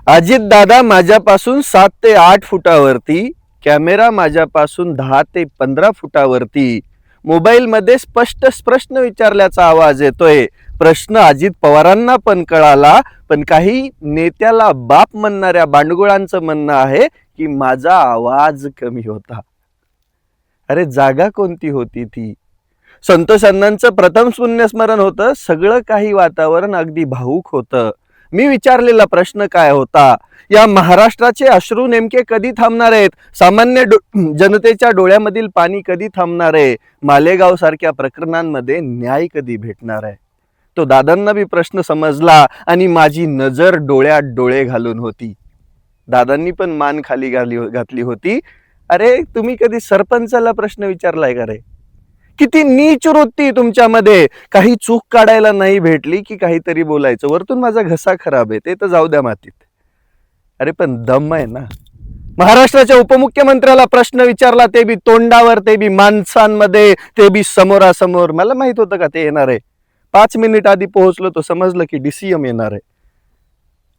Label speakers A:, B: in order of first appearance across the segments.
A: अजित दादा माझ्यापासून 7 ते 8 फुटावरती, कॅमेरा माझ्यापासून 10 ते 15 फुटावरती, मोबाईल मध्ये स्पष्ट प्रश्न विचारल्याचा आवाज येतोय. प्रश्न अजित पवारांना पण कळाला, पण काही नेत्याला बाप म्हणणाऱ्या बांडगुळांचं म्हणणं आहे की माझा आवाज कमी होता. अरे जागा कोणती होती ती? संतोष अण्णांचं प्रथम पुण्यस्मरण होतं. सगळं काही वातावरण अगदी भावुक होतं. मी विचारलेला प्रश्न काय होता? या महाराष्ट्राचे अश्रू नेमके कधी थांबणार आहेत? सामान्य जनतेच्या डोळ्यामधील पाणी कधी थांबणार आहे? मालेगाव सारख्या प्रकरणांमध्ये न्याय कधी भेटणार आहे? तो दादांना बी प्रश्न समजला आणि माझी नजर डोळ्यात डोळे घालून होती. दादांनी पण मान खाली घातली होती. अरे तुम्ही कधी सरपंचाला प्रश्न विचारलाय का रे? किती नीच वृत्ती तुमच्यामध्ये. काही चूक काढायला नाही भेटली की काहीतरी बोलायचं. वरतून माझा घसा खराब आहे ते तर जाऊ द्या मातीत. अरे पण दम आहे ना. महाराष्ट्राच्या उपमुख्यमंत्र्याला प्रश्न विचारला, ते बी तोंडावर, ते बी माणसांमध्ये, ते बी समोरासमोर. मला माहित होतं का ते येणार आहे? 5 मिनिट आधी पोहोचलो तो समजलं की DCM येणार आहे.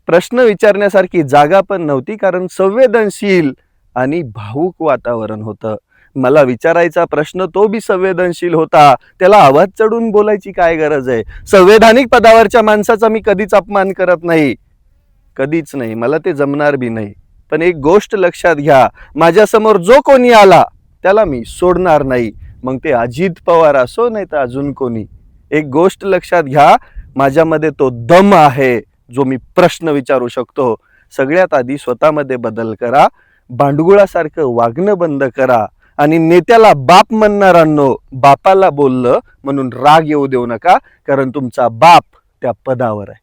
A: प्रश्न विचारण्यासारखी जागा पण नव्हती, कारण संवेदनशील आणि भावुक वातावरण होतं. मला विचारायचा प्रश्न तो बी संवेदनशील होता. त्याला आवाज चढून बोलायची काय गरज आहे? संवैधानिक पदावरच्या माणसाचा मी कधीच अपमान करत नाही, कधीच नाही. मला ते जमणार बी नाही. पण एक गोष्ट लक्षात घ्या, माझ्यासमोर जो कोणी आला त्याला मी सोडणार नाही. मग ते अजित पवार असो नाही तर अजून कोणी. एक गोष्ट लक्षात घ्या, माझ्यामध्ये तो दम आहे जो मी प्रश्न विचारू शकतो. सगळ्यात आधी स्वतःमध्ये बदल करा. भांडगुळासारखं वागणं बंद करा. आणि नेत्याला बाप म्हणणाऱ्यांनो, बापाला बोललं म्हणून राग येऊ देऊ नका, कारण तुमचा बाप त्या पदावर आहे.